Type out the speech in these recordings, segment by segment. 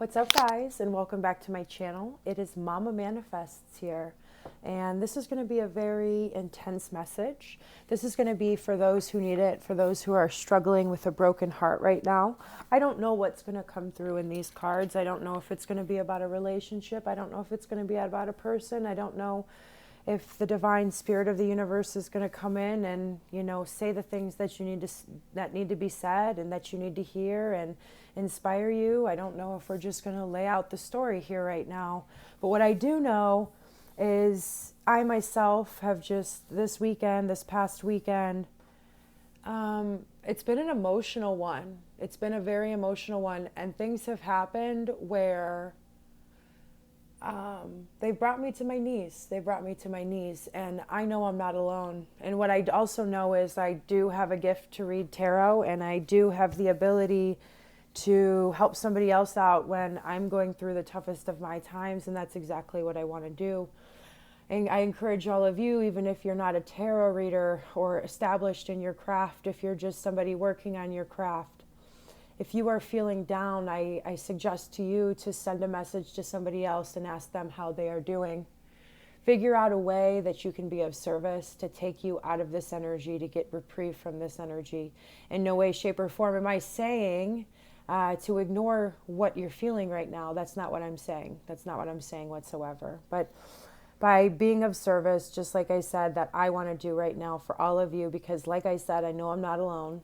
What's up, guys, and welcome back to my channel. It is Mama Manifests here, and this is going to be a very intense message. This is going to be for those who need it, for those who are struggling with a broken heart right now. I don't know what's going to come through in these cards. I don't know if it's going to be about a relationship. I don't know if it's going to be about a person. I don't know if the divine spirit of the universe is going to come in and, say the things that that need to be said and that you need to hear and inspire you. I don't know if we're just going to lay out the story here right now. But what I do know is I myself have just this past weekend, it's been an emotional one. It's been a very emotional one, and things have happened where they brought me to my knees. They brought me to my knees, and I know I'm not alone. And what I also know is I do have a gift to read tarot, and I do have the ability to help somebody else out when I'm going through the toughest of my times, and that's exactly what I want to do. And I encourage all of you, even if you're not a tarot reader or established in your craft, if you're just somebody working on your craft, if you are feeling down, I suggest to you to send a message to somebody else and ask them how they are doing. Figure out a way that you can be of service to take you out of this energy, to get reprieve from this energy. In no way, shape, or form am I saying to ignore what you're feeling right now. That's not what I'm saying. That's not what I'm saying whatsoever. But by being of service, just like I said, that I want to do right now for all of you, because like I said, I know I'm not alone.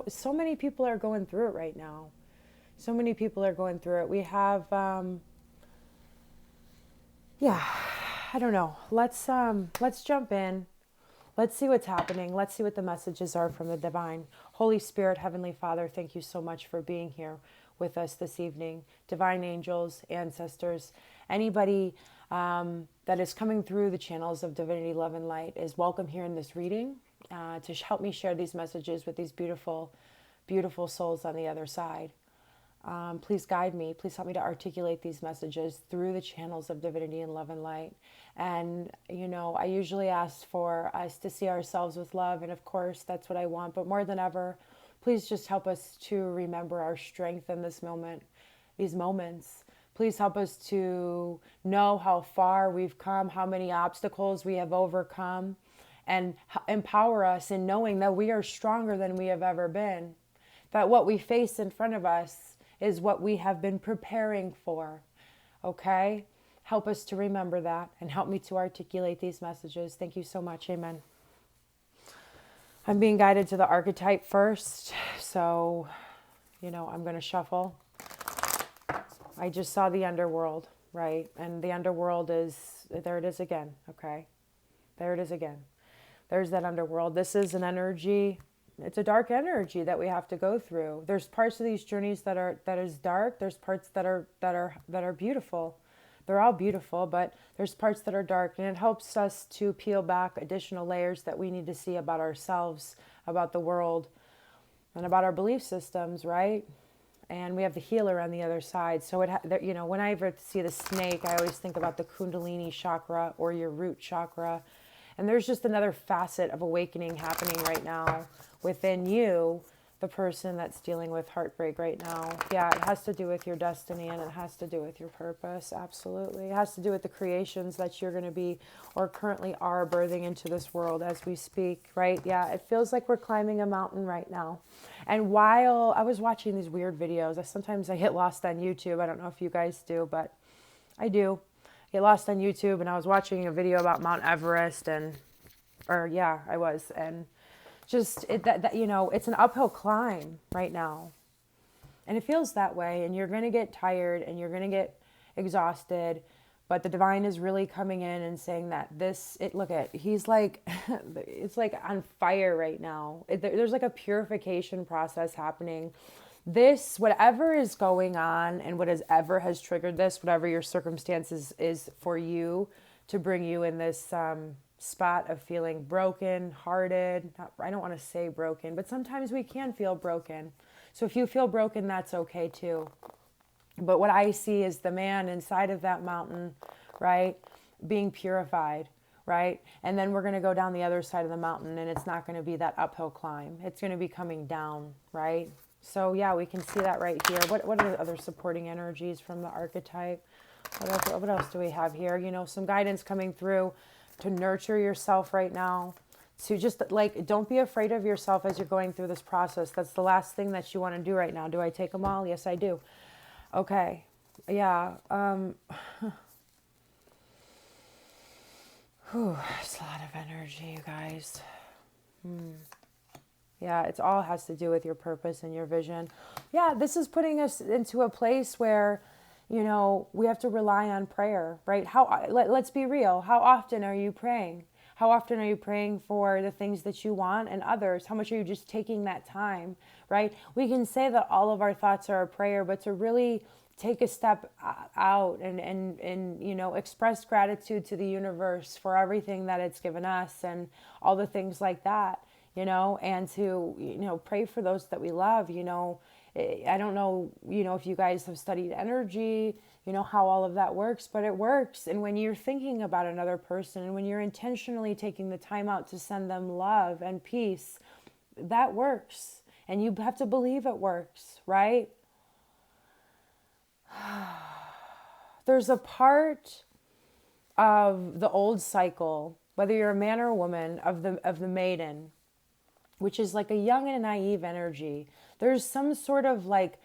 So many people are going through it right now. So many people are going through it. We have, I don't know. Let's jump in. Let's see what's happening. Let's see what the messages are from the divine. Holy Spirit, Heavenly Father, thank you so much for being here with us this evening. Divine angels, ancestors, anybody that is coming through the channels of Divinity, Love, and Light is welcome here in this reading to help me share these messages with these beautiful, beautiful souls on the other side. Please guide me. Please help me to articulate these messages through the channels of Divinity and Love and Light. And, I usually ask for us to see ourselves with love. And of course, that's what I want. But more than ever, please just help us to remember our strength in this moment, these moments. Please help us to know how far we've come, how many obstacles we have overcome, and empower us in knowing that we are stronger than we have ever been. That what we face in front of us is what we have been preparing for. Okay? Help us to remember that and help me to articulate these messages. Thank you so much. Amen. I'm being guided to the archetype first. So, I'm going to shuffle. I just saw the underworld, right? And the underworld there it is again. Okay? There it is again. There's that underworld. This is an energy. It's a dark energy that we have to go through. There's parts of these journeys that is dark. There's parts that are beautiful. They're all beautiful, but there's parts that are dark, and it helps us to peel back additional layers that we need to see about ourselves, about the world, and about our belief systems, right? And we have the healer on the other side. So when I ever see the snake, I always think about the Kundalini chakra or your root chakra. And there's just another facet of awakening happening right now within you, the person that's dealing with heartbreak right now. Yeah, it has to do with your destiny, and it has to do with your purpose. Absolutely. It has to do with the creations that you're going to be or currently are birthing into this world as we speak, right? Yeah, it feels like we're climbing a mountain right now. And while I was watching these weird videos, sometimes I get lost on YouTube. I don't know if you guys do, but I do. Get lost on YouTube, and I was watching a video about Mount Everest, I was, and just it's an uphill climb right now, and it feels that way, and you're going to get tired and you're going to get exhausted, but the divine is really coming in and saying that he's like it's like on fire right now. There's like a purification process happening. This, whatever is going on and whatever has triggered this, whatever your circumstances is for you to bring you in this spot of feeling broken hearted. I don't want to say broken, but sometimes we can feel broken. So if you feel broken, that's okay too. But what I see is the man inside of that mountain, right, being purified, right? And then we're going to go down the other side of the mountain, and it's not going to be that uphill climb. It's going to be coming down, right? So yeah, we can see that right here. What are the other supporting energies from the archetype? What else do we have here? You know, some guidance coming through to nurture yourself right now. To just like, don't be afraid of yourself as you're going through this process. That's the last thing that you want to do right now. Do I take them all? Yes, I do. Okay. Yeah. It's a lot of energy, you guys. Yeah, it's all has to do with your purpose and your vision. Yeah, this is putting us into a place where, you know, we have to rely on prayer, right? Let's be real. How often are you praying? How often are you praying for the things that you want and others? How much are you just taking that time, right? We can say that all of our thoughts are a prayer, but to really take a step out and you know, express gratitude to the universe for everything that it's given us and all the things like that, you know, and to, you know, pray for those that we love. You know, I don't know, you know, if you guys have studied energy, you know, how all of that works, but it works. And when you're thinking about another person and when you're intentionally taking the time out to send them love and peace, that works. And you have to believe it works, right? There's a part of the old cycle, whether you're a man or a woman, of the maiden, which is like a young and naive energy. There's some sort of like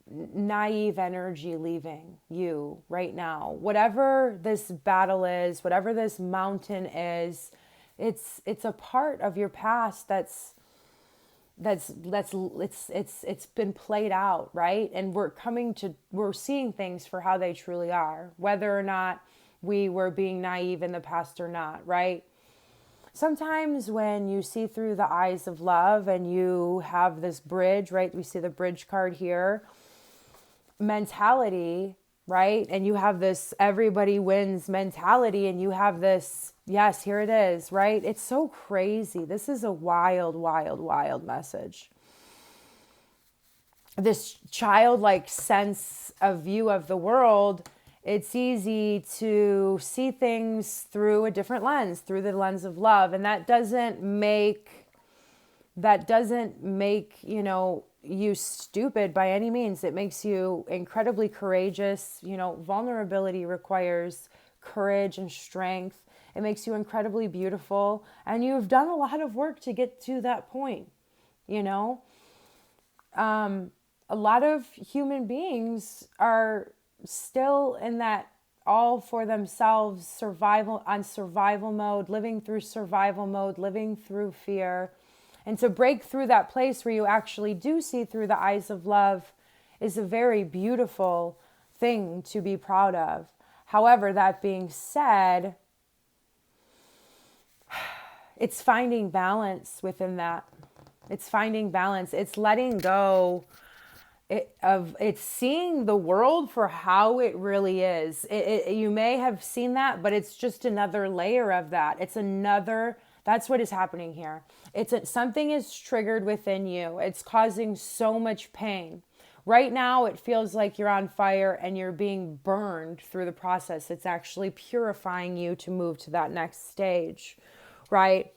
naive energy leaving you right now. Whatever this battle is, whatever this mountain is, it's a part of your past that's it's been played out, right? And we're seeing things for how they truly are, whether or not we were being naive in the past or not, right? Sometimes when you see through the eyes of love and you have this bridge, right? We see the bridge card here, mentality, right? And you have this everybody wins mentality, and you have this, yes, here it is, right? It's so crazy. This is a wild, wild, wild message. This childlike sense of view of the world, it's easy to see things through a different lens, through the lens of love. And that doesn't make, you know, you stupid by any means. It makes you incredibly courageous. You know, vulnerability requires courage and strength. It makes you incredibly beautiful. And you've done a lot of work to get to that point, you know. A lot of human beings are still in that all for themselves survival mode, living through survival mode, living through fear. And to break through that place where you actually do see through the eyes of love is a very beautiful thing to be proud of. However, that being said, it's finding balance within that. It's finding balance. It's letting go it's seeing the world for how it really is. You may have seen that, but it's just another layer of that. That's what is happening here. Something is triggered within you. It's causing so much pain. Right now, it feels like you're on fire and you're being burned through the process. It's actually purifying you to move to that next stage, right?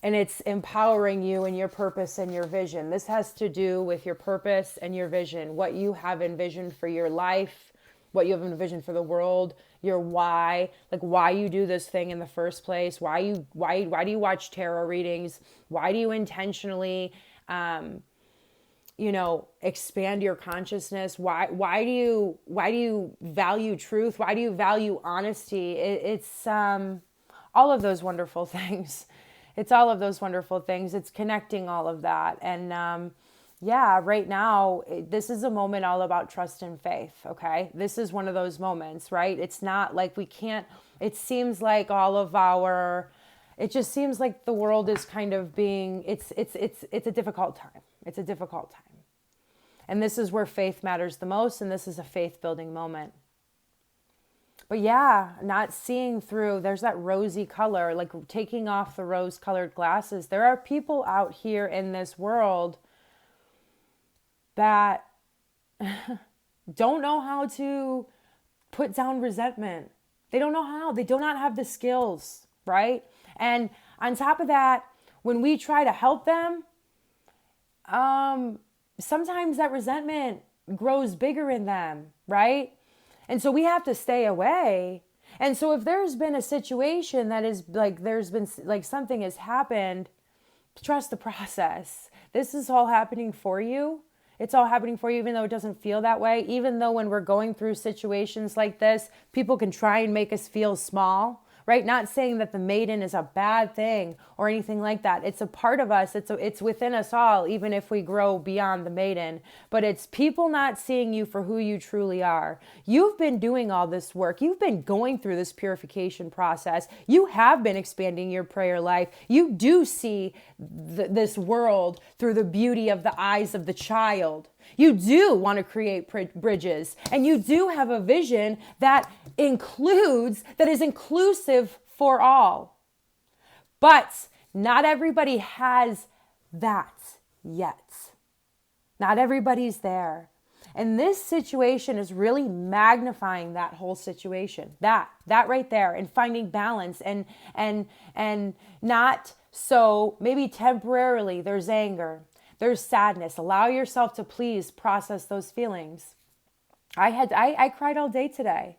And it's empowering you in your purpose and your vision. This has to do with your purpose and your vision, what you have envisioned for your life, what you have envisioned for the world, your why, like why you do this thing in the first place, why do you watch tarot readings, why do you intentionally, expand your consciousness, why do you value truth, why do you value honesty? It's all of those wonderful things. It's all of those wonderful things. It's connecting all of that. And right now, this is a moment all about trust and faith, okay? This is one of those moments, right? It's not like we can't, it seems like it just seems like the world is kind of being, it's a difficult time. It's a difficult time. And this is where faith matters the most, and this is a faith-building moment. But yeah, not seeing through, there's that rosy color, like taking off the rose-colored glasses. There are people out here in this world that don't know how to put down resentment. They don't know how. They do not have the skills, right? And on top of that, when we try to help them, sometimes that resentment grows bigger in them, right? And so we have to stay away. And so if there's been a situation that is like, there's been like something has happened, trust the process. This is all happening for you. It's all happening for you, even though it doesn't feel that way. Even though when we're going through situations like this, people can try and make us feel small, right? Not saying that the maiden is a bad thing or anything like that. It's a part of us. It's within us all, even if we grow beyond the maiden. But it's people not seeing you for who you truly are. You've been doing all this work. You've been going through this purification process. You have been expanding your prayer life. You do see this world through the beauty of the eyes of the child. You do want to create bridges, and you do have a vision that is inclusive for all. But not everybody has that yet. Not everybody's there. And this situation is really magnifying that whole situation. That right there, and finding balance and not so maybe temporarily there's anger. There's sadness. Allow yourself to please process those feelings. I cried all day today,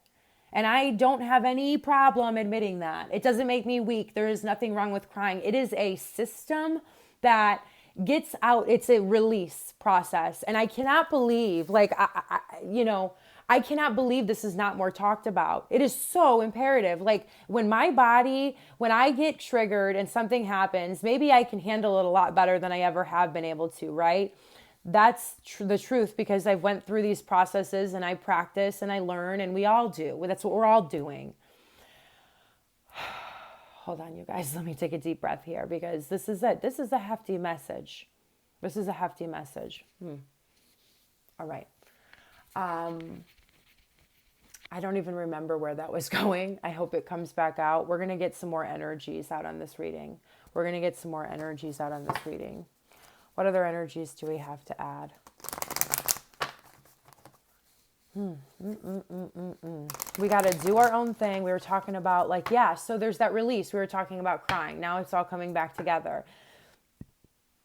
and I don't have any problem admitting that. It doesn't make me weak. There is nothing wrong with crying. It is a system that gets out. It's a release process. And I cannot believe, I cannot believe this is not more talked about. It is so imperative. Like when I get triggered and something happens, maybe I can handle it a lot better than I ever have been able to, right? That's the truth, because I've went through these processes and I practice and I learn, and we all do. That's what we're all doing. Hold on, you guys. Let me take a deep breath here, because this is it. This is a hefty message. This is a hefty message. All right. I don't even remember where that was going. I hope it comes back out. We're going to get some more energies out on this reading. What other energies do we have to add? We got to do our own thing. We were talking about so there's that release. We were talking about crying. Now it's all coming back together.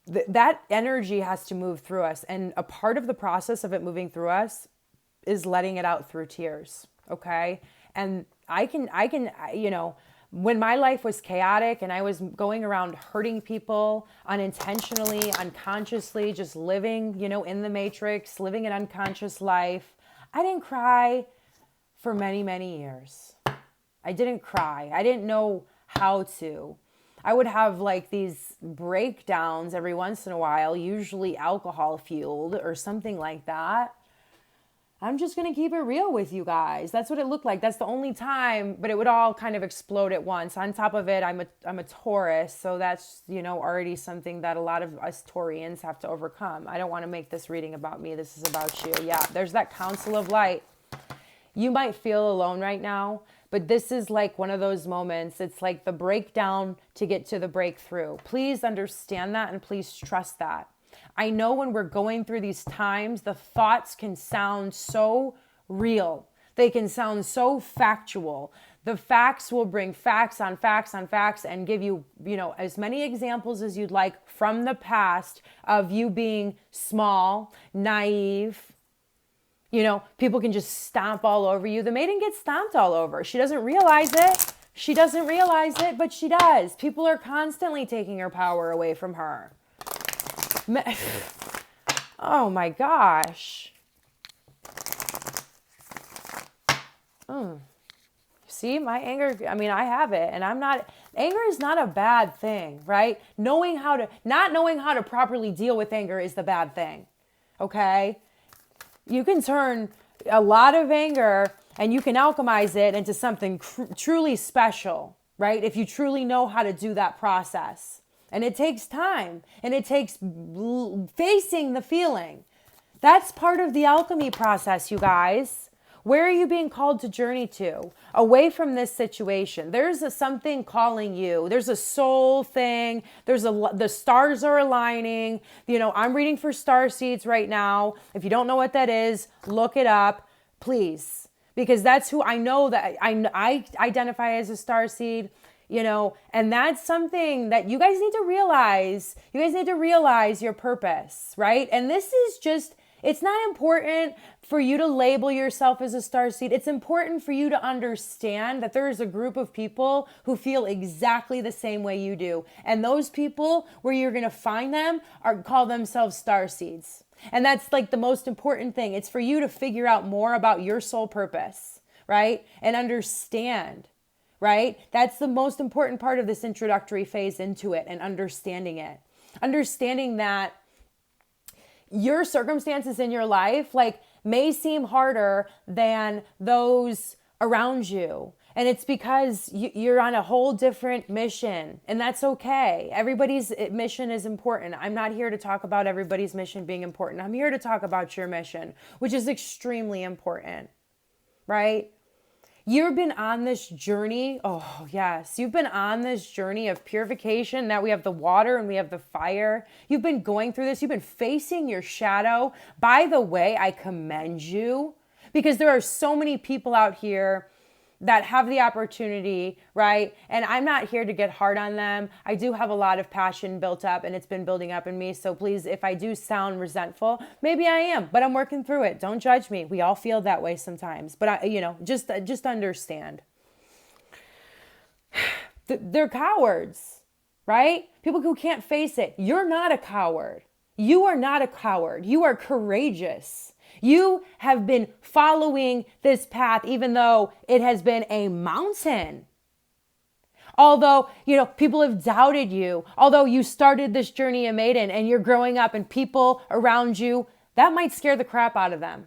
That energy has to move through us. And a part of the process of it moving through us is letting it out through tears. Okay. And I can, when my life was chaotic and I was going around hurting people unintentionally, unconsciously, just living, in the matrix, living an unconscious life, I didn't cry for many, many years. I didn't cry. I didn't know how to. I would have these breakdowns every once in a while, usually alcohol fueled or something like that. I'm just going to keep it real with you guys. That's what it looked like. That's the only time, but it would all kind of explode at once. On top of it, I'm a Taurus, so that's, already something that a lot of us Taurians have to overcome. I don't want to make this reading about me. This is about you. Yeah, there's that council of light. You might feel alone right now, but this is one of those moments. It's like the breakdown to get to the breakthrough. Please understand that, and please trust that. I know when we're going through these times, the thoughts can sound so real. They can sound so factual. The facts will bring facts on facts on facts and give you, as many examples as you'd like from the past of you being small, naive. People can just stomp all over you. The maiden gets stomped all over. She doesn't realize it. But she does. People are constantly taking her power away from her. Oh my gosh. See, my anger, I have it, and anger is not a bad thing, right? Not knowing how to properly deal with anger is the bad thing. Okay? You can turn a lot of anger and you can alchemize it into something truly special, right? If you truly know how to do that process. And it takes time, and it takes facing the feeling. That's part of the alchemy process, you guys. Where are you being called to journey to? Away from this situation. There's something calling you. There's a soul thing. The stars are aligning. I'm reading for star seeds right now. If you don't know what that is, look it up, please. Because that's who I know that I identify as a star seed. And that's something that you guys need to realize. You guys need to realize your purpose, right? And this is just, it's not important for you to label yourself as a starseed. It's important for you to understand that there is a group of people who feel exactly the same way you do. And those people, where you're going to find them, call themselves starseeds. And that's like the most important thing. It's for you to figure out more about your soul purpose, right? And understand, right? That's the most important part of this introductory phase into it, and understanding it. Understanding that your circumstances in your life may seem harder than those around you. And it's because you're on a whole different mission, and that's okay. Everybody's mission is important. I'm not here to talk about everybody's mission being important. I'm here to talk about your mission, which is extremely important, right? You've been on this journey. Oh, yes. You've been on this journey of purification. Now we have the water and we have the fire. You've been going through this. You've been facing your shadow. By the way, I commend you, because there are so many people out here that have the opportunity, right? And I'm not here to get hard on them. I do have a lot of passion built up, and it's been building up in me. So please, if I do sound resentful, maybe I am, but I'm working through it. Don't judge me. We all feel that way sometimes, but just understand. They're cowards, right? People who can't face it. You're not a coward. You are not a coward. You are courageous. You have been following this path, even though it has been a mountain. Although, people have doubted you, although you started this journey a maiden and you're growing up, and people around you, that might scare the crap out of them.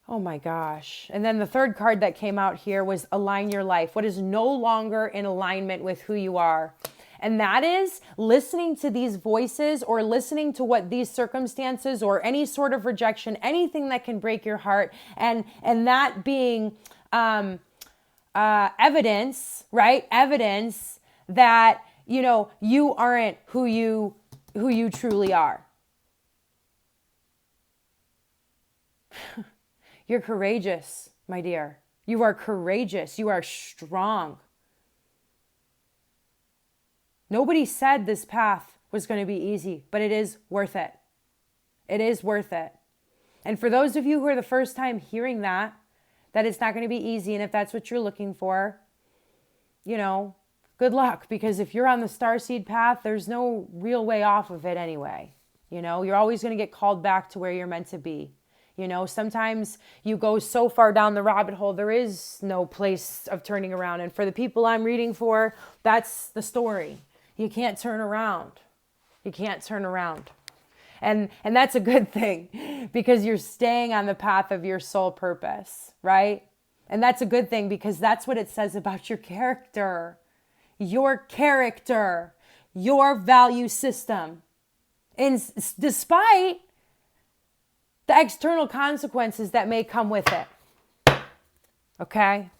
Oh my gosh. And then the third card that came out here was align your life. What is no longer in alignment with who you are? And that is listening to these voices, or listening to what these circumstances, or any sort of rejection, anything that can break your heart, and that being evidence, right? Evidence that you aren't who you truly are. You're courageous, my dear. You are courageous. You are strong. Nobody said this path was going to be easy, but it is worth it. It is worth it. And for those of you who are the first time hearing that it's not going to be easy, and if that's what you're looking for, good luck. Because if you're on the starseed path, there's no real way off of it anyway. You're always going to get called back to where you're meant to be. Sometimes you go so far down the rabbit hole, there is no place of turning around. And for the people I'm reading for, that's the story. You can't turn around. You can't turn around. And that's a good thing, because you're staying on the path of your soul purpose, right? And that's a good thing, because that's what it says about your character, your value system. And despite the external consequences that may come with it. Okay?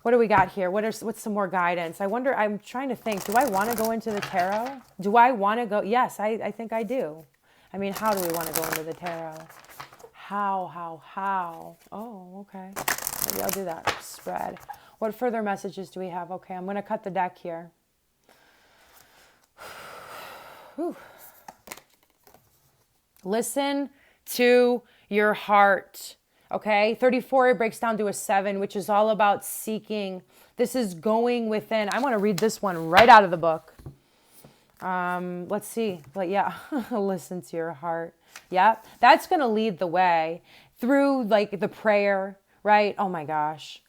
What do we got here? What's some more guidance? I'm trying to think. Do I want to go into the tarot? Do I want to go? Yes, I think I do. I mean, how do we want to go into the tarot? How? Oh, okay. Maybe I'll do that. Spread. What further messages do we have? Okay, I'm going to cut the deck here. Whew. Listen to your heart. Okay, 34, it breaks down to a 7, which is all about seeking. This is going within. I want to read this one right out of the book. Let's see. But yeah, listen to your heart. Yeah, that's going to lead the way through the prayer, right? Oh my gosh.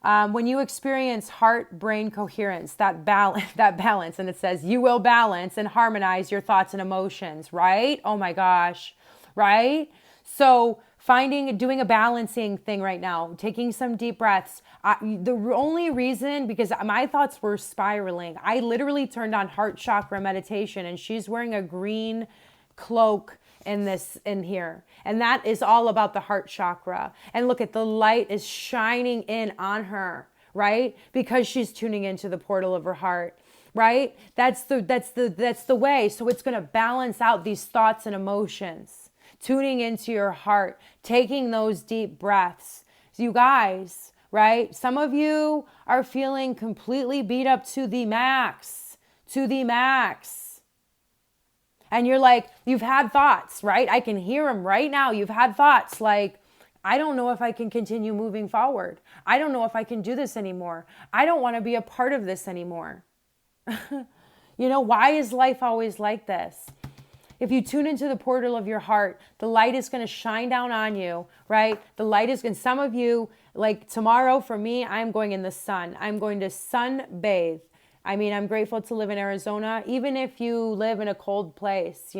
When you experience heart-brain coherence, that balance, and it says you will balance and harmonize your thoughts and emotions, right? Oh my gosh, right? So doing a balancing thing right now, taking some deep breaths. The only reason, because my thoughts were spiraling, I literally turned on heart chakra meditation, and she's wearing a green cloak in here. And that is all about the heart chakra. And look at the light is shining in on her, right? Because she's tuning into the portal of her heart, right? That's the way. So it's going to balance out these thoughts and emotions, tuning into your heart, taking those deep breaths. So you guys, right? Some of you are feeling completely beat up to the max, And you're like, you've had thoughts, right? I can hear them right now. You've had thoughts like, I don't know if I can continue moving forward. I don't know if I can do this anymore. I don't want to be a part of this anymore. Why is life always like this? If you tune into the portal of your heart, the light is going to shine down on you, right? The light is, and some of you, like tomorrow for me, I'm going in the sun. I'm going to sunbathe. I mean, I'm grateful to live in Arizona. Even if you live in a cold place,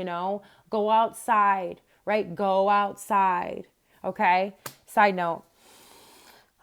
go outside, right? Go outside, okay? Side note.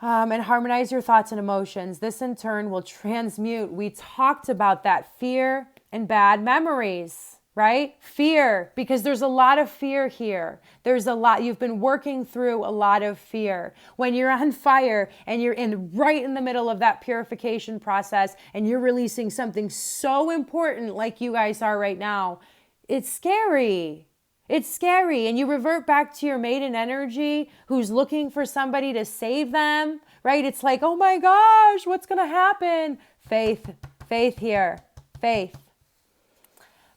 And harmonize your thoughts and emotions. This in turn will transmute. We talked about that fear and bad memories, right? Fear, because there's a lot of fear here. There's a lot, you've been working through a lot of fear. When you're on fire and you're right in the middle of that purification process and you're releasing something so important like you guys are right now, it's scary. It's scary. And you revert back to your maiden energy who's looking for somebody to save them, right? It's like, oh my gosh, what's going to happen? Faith here. Faith.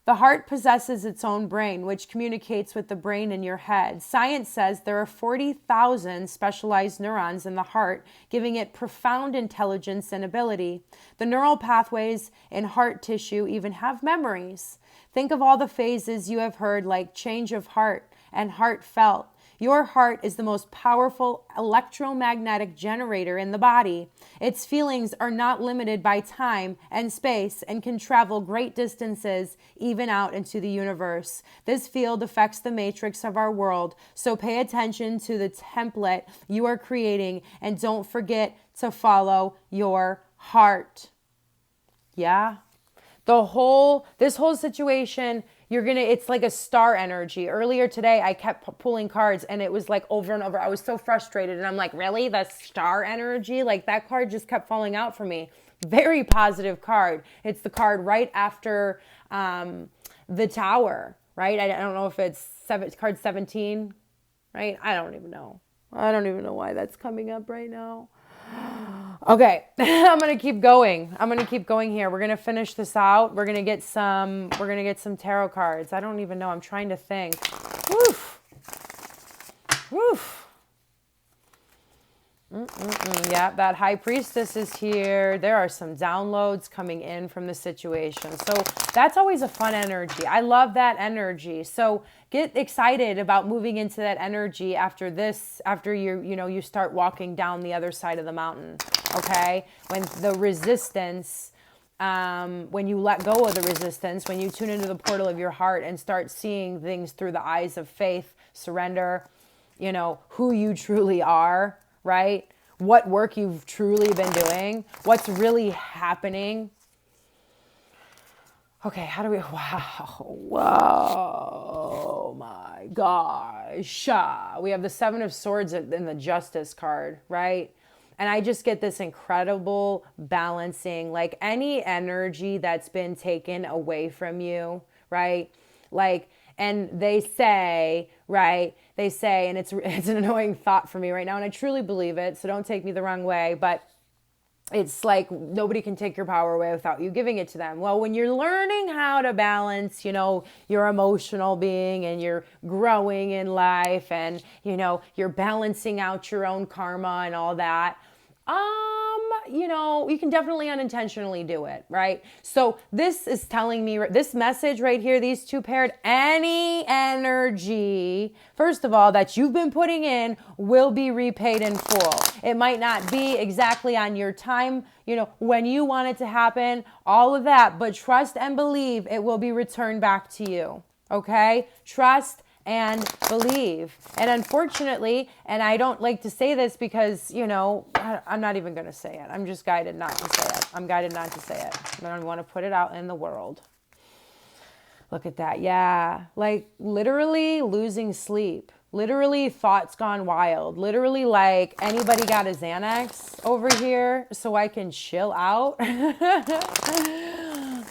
The heart possesses its own brain, which communicates with the brain in your head. Science says there are 40,000 specialized neurons in the heart, giving it profound intelligence and ability. The neural pathways in heart tissue even have memories. Think of all the phases you have heard, like change of heart and heartfelt. Your heart is the most powerful electromagnetic generator in the body. Its feelings are not limited by time and space and can travel great distances, even out into the universe. This field affects the matrix of our world, so pay attention to the template you are creating and don't forget to follow your heart. Yeah? This whole situation, it's like a star energy. Earlier today, I kept pulling cards and it was like over and over. I was so frustrated and I'm like, really? The star energy? Like that card just kept falling out for me. Very positive card. It's the card right after the tower, right? I don't know if it's card 17, right? I don't even know. I don't even know why that's coming up right now. Okay, I'm going to keep going. Here. We're going to finish this out. We're going to get some tarot cards. I don't even know. I'm trying to think. Woof. Yeah, that high priestess is here. There are some downloads coming in from the situation. So that's always a fun energy. I love that energy. So get excited about moving into that energy after you start walking down the other side of the mountain. Okay? When the resistance, when you let go of the resistance, when you tune into the portal of your heart and start seeing things through the eyes of faith, surrender, who you truly are, right? What work you've truly been doing, what's really happening. Okay, how do we, whoa, my gosh. We have the Seven of Swords in the Justice card, right? And I just get this incredible balancing, like any energy that's been taken away from you, right? Like, and they say, right? They say, and it's an annoying thought for me right now, and I truly believe it, so don't take me the wrong way, but it's like nobody can take your power away without you giving it to them. Well, when you're learning how to balance, your emotional being and you're growing in life and, you're balancing out your own karma and all that, you can definitely unintentionally do it, right? So this is telling me, this message right here, these two paired, any energy, first of all, that you've been putting in will be repaid in full. It might not be exactly on your time, when you want it to happen, all of that, but trust and believe it will be returned back to you, okay? Trust and believe. And unfortunately, and I don't like to say this because, I'm not even going to say it. I'm just guided not to say it. I don't want to put it out in the world. Look at that. Yeah. Like literally losing sleep. Literally thoughts gone wild. Literally like anybody got a Xanax over here so I can chill out.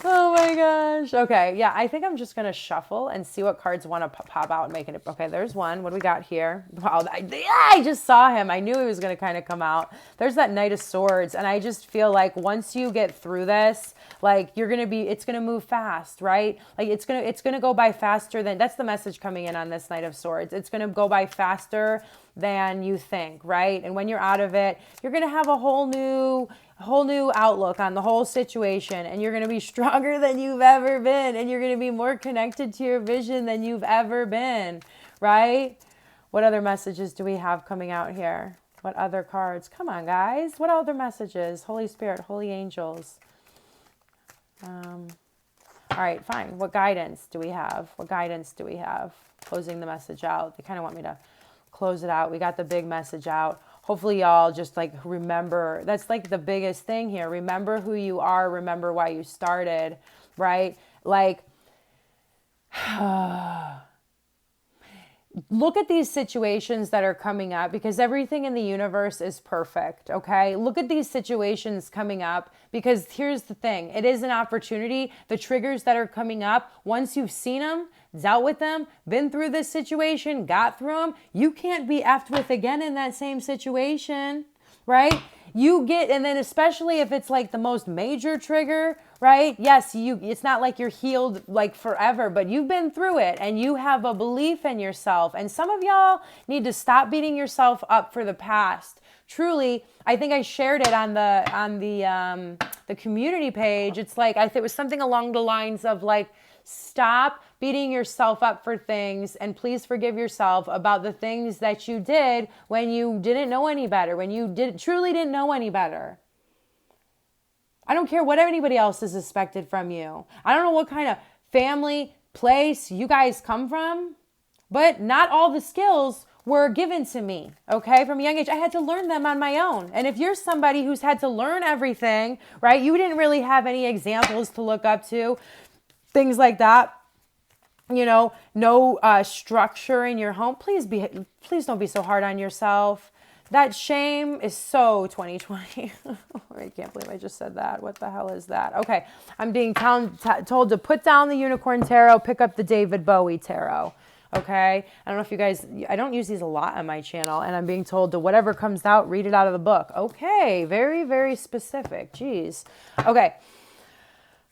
Oh my gosh. Okay, yeah, I think I'm just going to shuffle and see what cards want to pop out and make it. Okay, there's one. What do we got here? Wow, I just saw him. I knew he was going to kind of come out. There's that Knight of Swords, and I just feel like once you get through this, like it's going to move fast, right? Like it's going to go by faster than, that's the message coming in on this Knight of Swords. It's going to go by faster than you think, right? And when you're out of it, you're going to have a whole new outlook on the whole situation, and you're going to be stronger than you've ever been, and you're going to be more connected to your vision than you've ever been, right? What other messages do we have coming out here? What other cards? Come on, guys. What other messages? Holy Spirit, holy angels. All right, fine. What guidance do we have? What guidance do we have? Closing the message out. They kind of want me to close it out. We got the big message out. Hopefully y'all just like remember, that's like the biggest thing here. Remember who you are. Remember why you started, right? Like, look at these situations that are coming up, because everything in the universe is perfect, okay? Look at these situations coming up, because here's the thing. It is an opportunity. The triggers that are coming up, once you've seen them, dealt with them, been through this situation, got through them, you can't be effed with again in that same situation, right? You get, and then especially if it's like the most major trigger, right? Yes, it's not like you're healed like forever, but you've been through it and you have a belief in yourself. And some of y'all need to stop beating yourself up for the past. Truly, I think I shared it on the community page. It's like, it was something along the lines of like, stop beating yourself up for things, and please forgive yourself about the things that you did when you didn't know any better, when you truly didn't know any better. I don't care what anybody else has expected from you. I don't know what kind of family, place you guys come from, but not all the skills were given to me, okay? From a young age, I had to learn them on my own. And if you're somebody who's had to learn everything, right, you didn't really have any examples to look up to, things like that, no structure in your home, please don't be so hard on yourself. That shame is so 2020. I can't believe I just said that. What the hell is that? Okay, I'm being told to put down the Unicorn Tarot, pick up the David Bowie Tarot. Okay, I don't know if you guys, I don't use these a lot on my channel, and I'm being told to whatever comes out, read it out of the book. Okay, very, very specific. Jeez. Okay.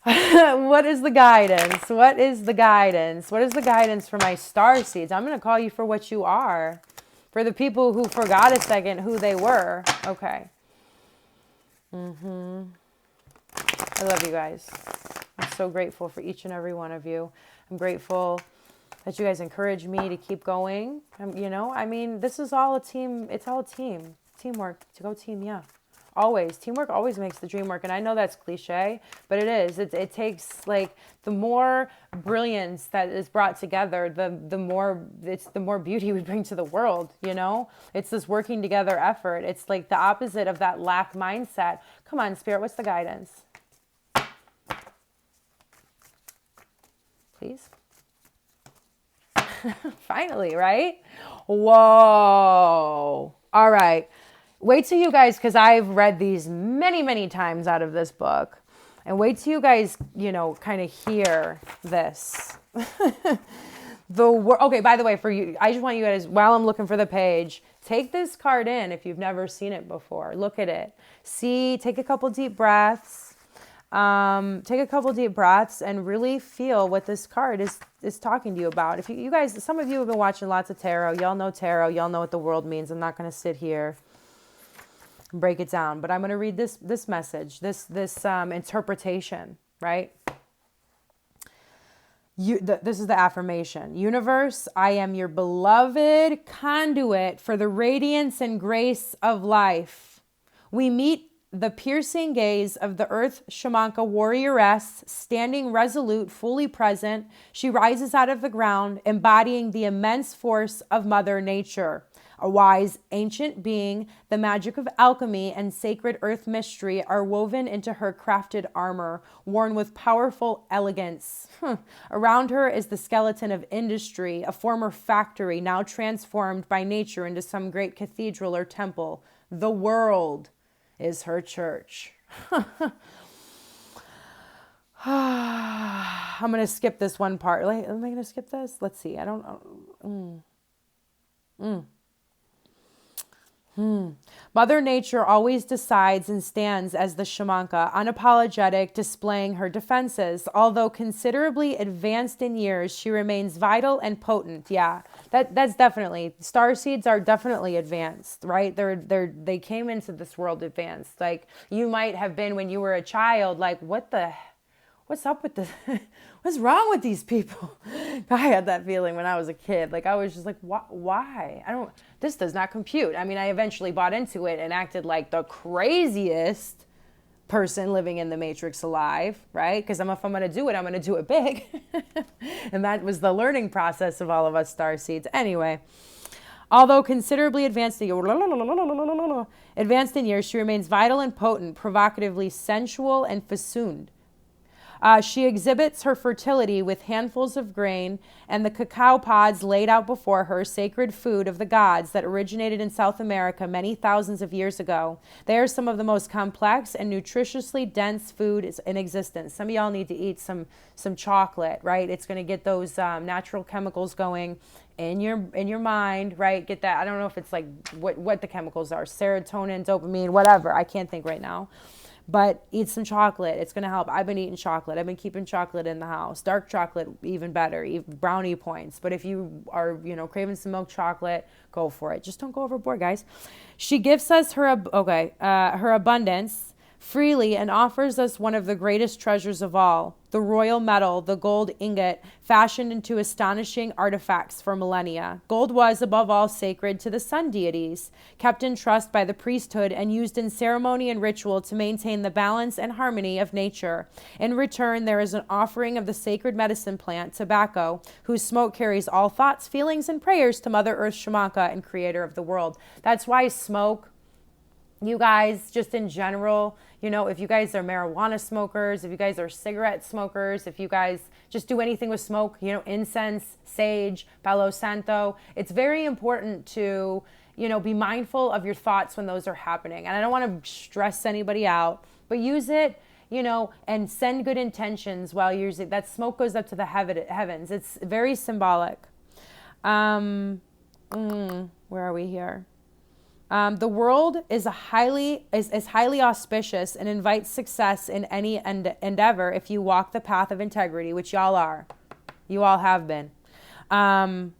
What is the guidance? What is the guidance? What is the guidance for my star seeds? I'm going to call you for what you are. For the people who forgot a second who they were. Okay. I love you guys. I'm so grateful for each and every one of you. I'm grateful that you guys encourage me to keep going. This is all a team. It's all a team. Teamwork. To go team, yeah. Always. Teamwork always makes the dream work. And I know that's cliche, but it is. It takes, like, the more brilliance that is brought together, the more beauty we bring to the world, It's this working together effort. It's like the opposite of that lack mindset. Come on, Spirit, what's the guidance? Please? Finally, right? Whoa. All right. Wait till you guys, because I've read these many, many times out of this book. And wait till you guys, kind of hear this. Okay, by the way, for you, I just want you guys, while I'm looking for the page, take this card in if you've never seen it before. Look at it. Take a couple deep breaths. Take a couple deep breaths and really feel what this card is talking to you about. If you guys, some of you have been watching lots of tarot. Y'all know tarot. Y'all know what the world means. I'm not going to sit here and break it down, but I'm going to read this message, this interpretation, right? This is the affirmation. Universe, I am your beloved conduit for the radiance and grace of life. We meet the piercing gaze of the Earth Shamanka warrioress, standing resolute, fully present. She rises out of the ground, embodying the immense force of Mother Nature. A wise, ancient being, the magic of alchemy and sacred earth mystery are woven into her crafted armor, worn with powerful elegance. Around her is the skeleton of industry, a former factory now transformed by nature into some great cathedral or temple. The world is her church. I'm going to skip this one part. Am I going to skip this? Let's see. I don't know. Mother Nature always decides and stands as the shamanka, unapologetic, displaying her defenses. Although considerably advanced in years, she remains vital and potent. Yeah, that's definitely, star seeds are definitely advanced, right? They came into this world advanced. Like, you might have been when you were a child, like, what's up with this? What's wrong with these people? I had that feeling when I was a kid. Like, I was just like, why? This does not compute. I mean, I eventually bought into it and acted like the craziest person living in the Matrix alive, right? Because if I'm going to do it, I'm going to do it big. And that was the learning process of all of us starseeds. Anyway, although considerably advanced in years, she remains vital and potent, provocatively sensual and festooned. She exhibits her fertility with handfuls of grain and the cacao pods laid out before her, sacred food of the gods that originated in South America many thousands of years ago. They are some of the most complex and nutritiously dense food in existence. Some of y'all need to eat some chocolate, right? It's going to get those natural chemicals going in your mind, right? Get that. I don't know if it's like what the chemicals are, serotonin, dopamine, whatever. I can't think right now. But eat some chocolate. It's going to help. I've been eating chocolate. I've been keeping chocolate in the house. Dark chocolate, even better. Even brownie points. But if you are, craving some milk chocolate, go for it. Just don't go overboard, guys. She gives us her abundance freely and offers us one of the greatest treasures of all, the royal metal, the gold ingot, fashioned into astonishing artifacts for millennia. Gold was, above all, sacred to the sun deities, kept in trust by the priesthood and used in ceremony and ritual to maintain the balance and harmony of nature. In return, there is an offering of the sacred medicine plant, tobacco, whose smoke carries all thoughts, feelings, and prayers to Mother Earth Shamanka and creator of the world. That's why smoke, you guys, just in general, if you guys are marijuana smokers, if you guys are cigarette smokers, if you guys just do anything with smoke, incense, sage, Palo Santo, it's very important to, be mindful of your thoughts when those are happening. And I don't want to stress anybody out, but use it, and send good intentions while using it. That smoke goes up to the heavens. It's very symbolic. Where are we here? The world is highly auspicious and invites success in any endeavor if you walk the path of integrity, which y'all are. You all have been. And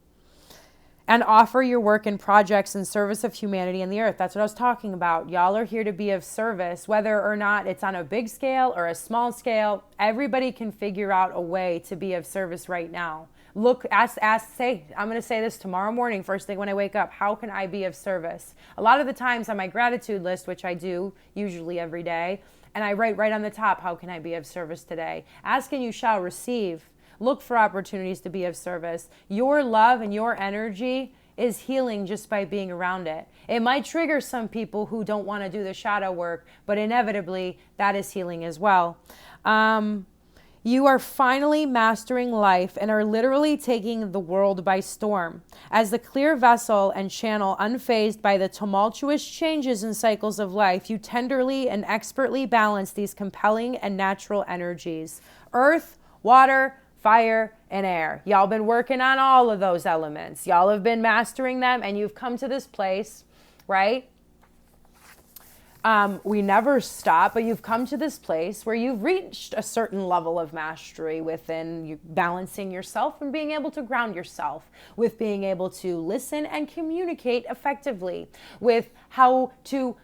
offer your work and projects in service of humanity and the earth. That's what I was talking about. Y'all are here to be of service, whether or not it's on a big scale or a small scale. Everybody can figure out a way to be of service right now. Look, I'm going to say this tomorrow morning, first thing when I wake up, how can I be of service? A lot of the times on my gratitude list, which I do usually every day, and I write right on the top, how can I be of service today? Ask and you shall receive. Look for opportunities to be of service. Your love and your energy is healing just by being around it. It might trigger some people who don't want to do the shadow work, but inevitably that is healing as well. You are finally mastering life and are literally taking the world by storm. As the clear vessel and channel unfazed by the tumultuous changes and cycles of life, you tenderly and expertly balance these compelling and natural energies. Earth, water, fire, and air. Y'all been working on all of those elements. Y'all have been mastering them and you've come to this place, right? We never stop, but you've come to this place where you've reached a certain level of mastery within you balancing yourself and being able to ground yourself, with being able to listen and communicate effectively, with how to,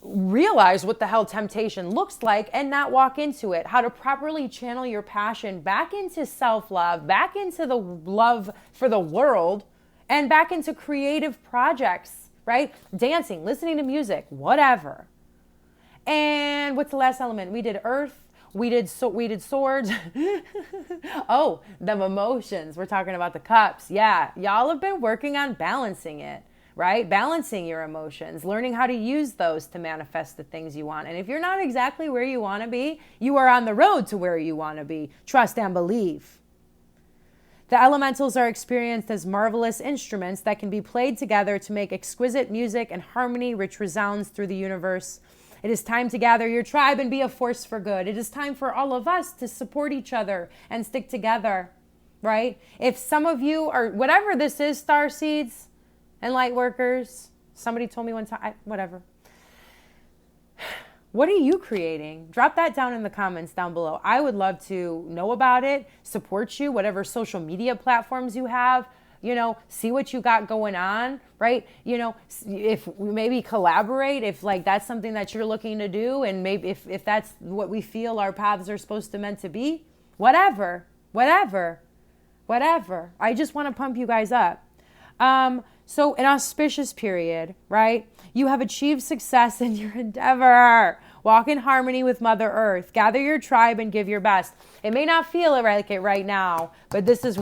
realize what the hell temptation looks like and not walk into it, how to properly channel your passion back into self-love, back into the love for the world, and back into creative projects. Right? Dancing, listening to music, whatever. And what's the last element? We did earth. We did swords. Oh, the emotions. We're talking about the cups. Yeah, y'all have been working on balancing it, right? Balancing your emotions, learning how to use those to manifest the things you want. And if you're not exactly where you want to be, you are on the road to where you want to be. Trust and believe. The elementals are experienced as marvelous instruments that can be played together to make exquisite music and harmony which resounds through the universe. It is time to gather your tribe and be a force for good. It is time for all of us to support each other and stick together, right? If some of you are, whatever this is, star seeds and light workers, somebody told me one time, whatever. What are you creating? Drop that down in the comments down below. I would love to know about it, support you, whatever social media platforms you have, see what you got going on, right? If we maybe collaborate, if like that's something that you're looking to do, and maybe if that's what we feel our paths are supposed to meant to be, whatever. I just want to pump you guys up. So an auspicious period, right? You have achieved success in your endeavor. Walk in harmony with Mother Earth. Gather your tribe and give your best. It may not feel like it right now, but this is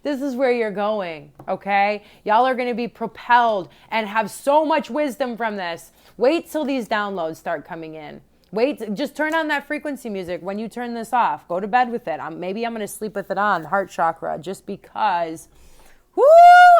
this is where you're going, okay? Y'all are going to be propelled and have so much wisdom from this. Wait till these downloads start coming in. Wait, just turn on that frequency music when you turn this off. Go to bed with it. Maybe I'm going to sleep with it on, heart chakra, just because... Woo!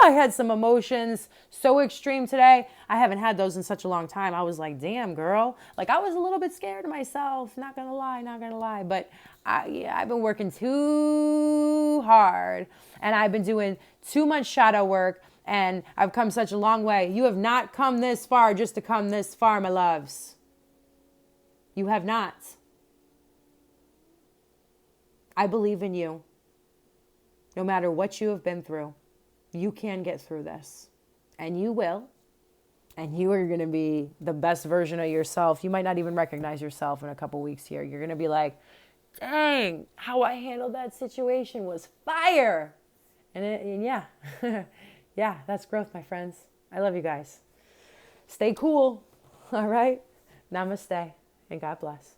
I had some emotions so extreme today. I haven't had those in such a long time. I was like, damn, girl. Like, I was a little bit scared of myself. Not going to lie. But I've been working too hard. And I've been doing too much shadow work. And I've come such a long way. You have not come this far just to come this far, my loves. You have not. I believe in you. No matter what you have been through. You can get through this, and you will, and you are going to be the best version of yourself. You might not even recognize yourself in a couple weeks here. You're going to be like, dang, how I handled that situation was fire. And yeah, yeah, that's growth, my friends. I love you guys. Stay cool. All right. Namaste and God bless.